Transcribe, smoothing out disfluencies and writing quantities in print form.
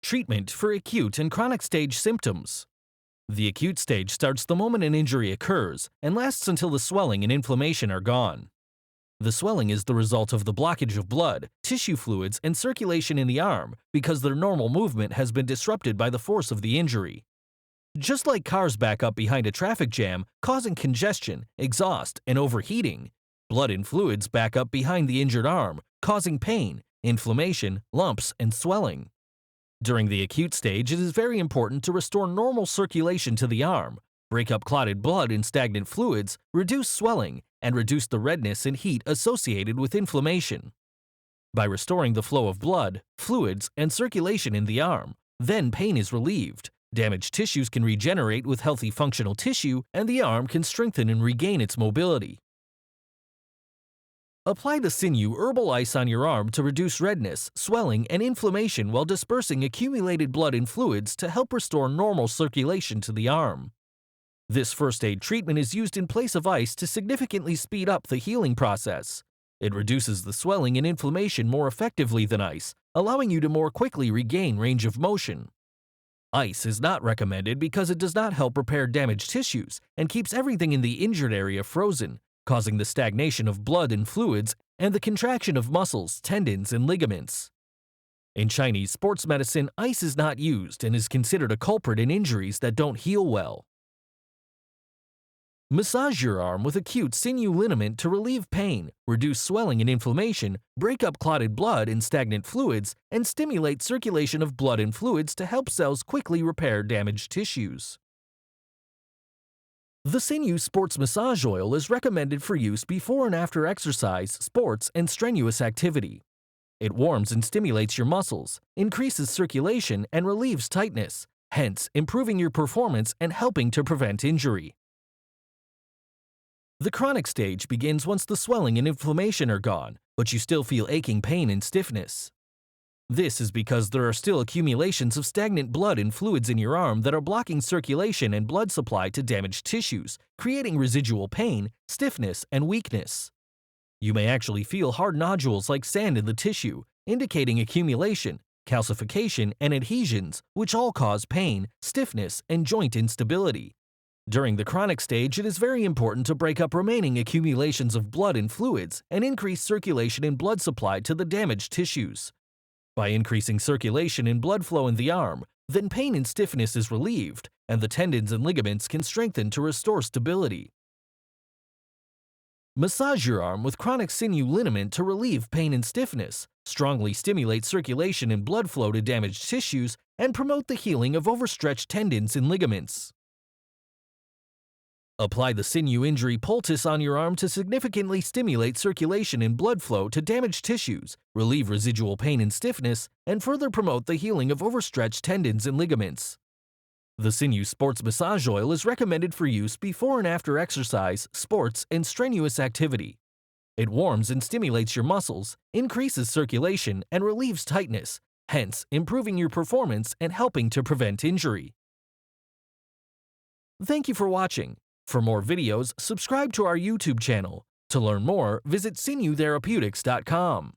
Treatment for acute and chronic stage symptoms. The acute stage starts the moment an injury occurs and lasts until the swelling and inflammation are gone. The swelling is the result of the blockage of blood, tissue fluids, and circulation in the arm because their normal movement has been disrupted by the force of the injury. Just like cars back up behind a traffic jam, causing congestion, exhaust, and overheating, blood and fluids back up behind the injured arm, causing pain, inflammation, lumps, and swelling. During the acute stage, it is very important to restore normal circulation to the arm, break up clotted blood and stagnant fluids, reduce swelling, and reduce the redness and heat associated with inflammation. By restoring the flow of blood, fluids, and circulation in the arm, then pain is relieved, damaged tissues can regenerate with healthy functional tissue, and the arm can strengthen and regain its mobility. Apply the Sinew Herbal Ice on your arm to reduce redness, swelling, and inflammation while dispersing accumulated blood and fluids to help restore normal circulation to the arm. This first aid treatment is used in place of ice to significantly speed up the healing process. It reduces the swelling and inflammation more effectively than ice, allowing you to more quickly regain range of motion. Ice is not recommended because it does not help repair damaged tissues and keeps everything in the injured area frozen, causing the stagnation of blood and fluids and the contraction of muscles, tendons, and ligaments. In Chinese sports medicine, ice is not used and is considered a culprit in injuries that don't heal well. Massage your arm with acute sinew liniment to relieve pain, reduce swelling and inflammation, break up clotted blood and stagnant fluids, and stimulate circulation of blood and fluids to help cells quickly repair damaged tissues. The Sinew Sports Massage Oil is recommended for use before and after exercise, sports, and strenuous activity. It warms and stimulates your muscles, increases circulation, and relieves tightness, hence improving your performance and helping to prevent injury. The chronic stage begins once the swelling and inflammation are gone, but you still feel aching pain and stiffness. This is because there are still accumulations of stagnant blood and fluids in your arm that are blocking circulation and blood supply to damaged tissues, creating residual pain, stiffness, and weakness. You may actually feel hard nodules like sand in the tissue, indicating accumulation, calcification, and adhesions, which all cause pain, stiffness, and joint instability. During the chronic stage, it is very important to break up remaining accumulations of blood and fluids and increase circulation and blood supply to the damaged tissues. By increasing circulation and blood flow in the arm, then pain and stiffness is relieved, and the tendons and ligaments can strengthen to restore stability. Massage your arm with chronic sinew liniment to relieve pain and stiffness, strongly stimulate circulation and blood flow to damaged tissues, and promote the healing of overstretched tendons and ligaments. Apply the Sinew Injury Poultice on your arm to significantly stimulate circulation and blood flow to damaged tissues, relieve residual pain and stiffness, and further promote the healing of overstretched tendons and ligaments. The Sinew Sports Massage Oil is recommended for use before and after exercise, sports, and strenuous activity. It warms and stimulates your muscles, increases circulation, and relieves tightness, hence improving your performance and helping to prevent injury. Thank you for watching. For more videos, subscribe to our YouTube channel. To learn more, visit sinewtherapeutics.com.